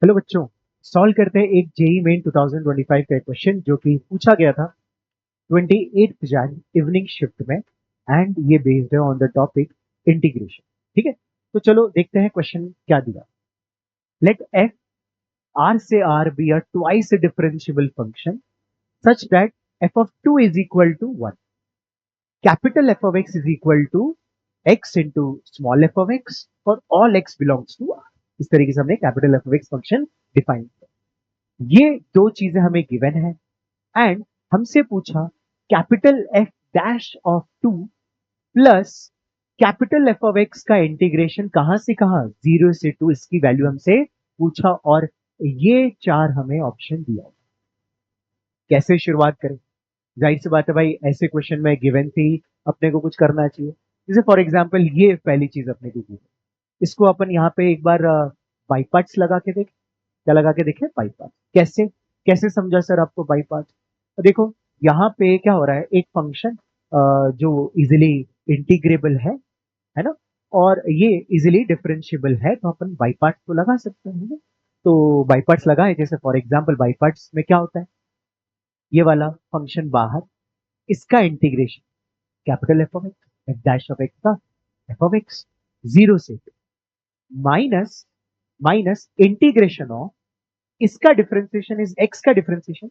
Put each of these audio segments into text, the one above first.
Hello बच्चों, solve करते हैं एक जेई मेन 2025 का क्वेश्चन जो कि पूछा गया था 28 जन इवनिंग शिफ्ट में। एंड ये बेस्ड है ऑन द टॉपिक इंटीग्रेशन। ठीक है, तो चलो देखते हैं क्वेश्चन क्या दिया। लेट एफ आर से R be a twice differentiable function such that F of two is equal to one, capital F of X is equal to X into small F of X for all X belongs to R. इस तरीके से हमने capital F of x function define किया। ये दो चीजें हमें given है एंड हमसे पूछा capital F dash of two plus capital F of x का इंटीग्रेशन कहां से कहां, 0 से 2, इसकी वैल्यू हमसे पूछा और ये चार हमें ऑप्शन दिया। कैसे शुरुआत करें? जाहिर सी बात है भाई, ऐसे क्वेश्चन में गिवन थी, अपने को कुछ करना चाहिए। जैसे फॉर एग्जाम्पल ये पहली चीज अपने को दी है, इसको अपन यहाँ पे एक बार बाई पार्ट्स लगा के देखें। क्या लगा के देखें? By part. कैसे कैसे समझा सर आपको बाई पार्ट? देखो यहाँ पे क्या हो रहा है, एक फंक्शन जो इजिली इंटीग्रेबल है ना, और ये इजिली डिफरेंशिएबल है, तो अपन बाई पार्ट्स तो लगा सकते हैं ना। तो बाई पार्ट्स लगाए, जैसे फॉर एग्जाम्पल बाई पार्ट्स में क्या होता है, ये वाला फंक्शन बाहर, इसका integration capital F of x, F dash of x का एफ ऑफ एक्स 0 से 2 माइनस माइनस इंटीग्रेशन ऑफ इसका डिफरेंशिएशन इज एक्स का डिफरेंशिएशन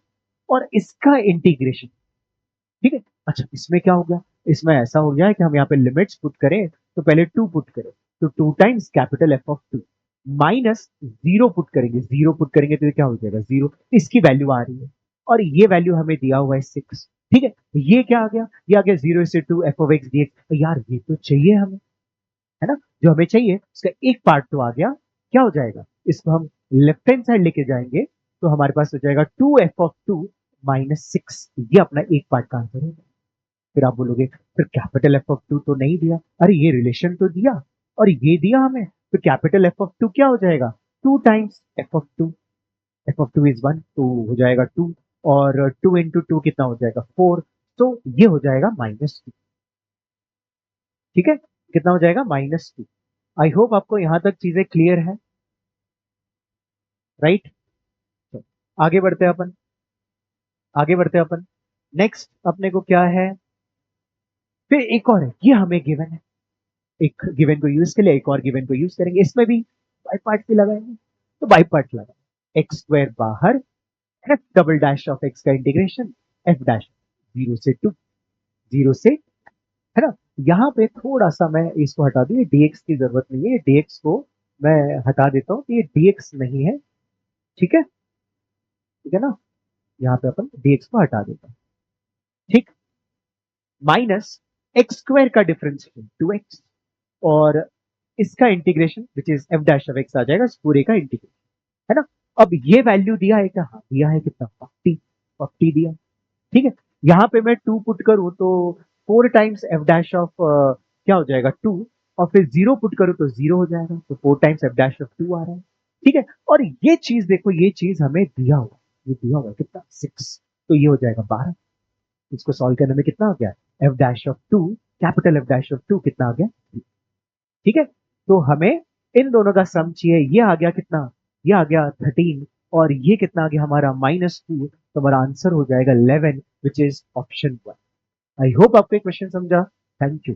और इसका इंटीग्रेशन। ठीक है, अच्छा इसमें क्या हो गया, इसमें ऐसा हो गया है कि हम यहाँ पे लिमिट्स पुट करें तो पहले 2 पुट करें, तो 2 times capital F of 2 minus 0 put करेंगे, 0 पुट करेंगे तो ये क्या हो जाएगा 0, इसकी वैल्यू आ रही है और ये वैल्यू हमें दिया हुआ है 6। ठीक है, ये क्या आ गया, ये आ गया 0 से 2 F of x D x. यार ये तो चाहिए हमें, है ना, जो हमें चाहिए उसका एक पार्ट तो आ गया। क्या हो जाएगा, इसको हम लेफ्ट हैंड साइड लेके जाएंगे तो हमारे पास हो जाएगा 2 f(2) माइनस 6। ये अपना एक पार्ट का आंसर है। फिर आप बोलोगे फिर कैपिटल f(2) तो नहीं दिया, अरे ये रिलेशन तो दिया और ये दिया हमें, तो कैपिटल f(2) क्या हो जाएगा, 2 टाइम्स f(2), f(2) इज 1 तो हो जाएगा 2, और 2 इंटू 2 कितना हो जाएगा 4, तो ये हो जाएगा -2। ठीक है, कितना हो जाएगा -2। आई होप आपको यहां तक चीजें क्लियर है, राइट। तो आगे बढ़ते हैं अपन, आगे बढ़ते हैं अपन। नेक्स्ट अपने को क्या है, फिर एक और है, ये हमें गिवन है, एक गिवन को यूज के लिए एक और गिवन को यूज करेंगे, इसमें भी बाई पार्ट भी लगाएंगे, तो बाई पार्ट लगा, एक्स स्क्वायर बाहर, F double dash of x का इंटीग्रेशन एफ डैश 0 से 2, 0 से, है ना। यहाँ पे थोड़ा सा मैं इसको हटा दूं, ये dx की जरूरत नहीं है, dx को मैं हटा देता हूँ, ये dx नहीं है। ठीक है, ठीक है ना, यहाँ पे अपन dx को हटा देता हूँ। ठीक, माइनस एक्स स्क्वायर का डिफरेंशिएशन 2x और इसका integration which is f dash of x आ जाएगा, इस पूरे का इंटीग्रेशन, है ना। अब ये वैल्यू दिया है क्या, हाँ दिया है, कितना 40, 40 दिया। ठीक है, यहाँ पे मैं 2 पुट करूं तो 4 टाइम्स एफ डैश ऑफ क्या हो जाएगा 2, और फिर 0 पुट करूं तो 0 हो जाएगा, तो 4 टाइम्स एफ डैश ऑफ 2 आ रहा है। ठीक है, और ये चीज देखो, ये चीज हमें दिया हुआ, ये दिया हुआ कितना 6, तो ये हो जाएगा 12। इसको सॉल्व करने में कितना हो गया, F dash of 2, capital F dash of 2 कितना आ गया 3। ठीक है, तो हमें इन दोनों का सम चाहिए, ये आ गया कितना, ये आ गया 13, और ये कितना आ गया हमारा -2, तो हमारा आंसर हो जाएगा 11 which is option 1। I hope आपको क्वेश्चन समझा। Thank you.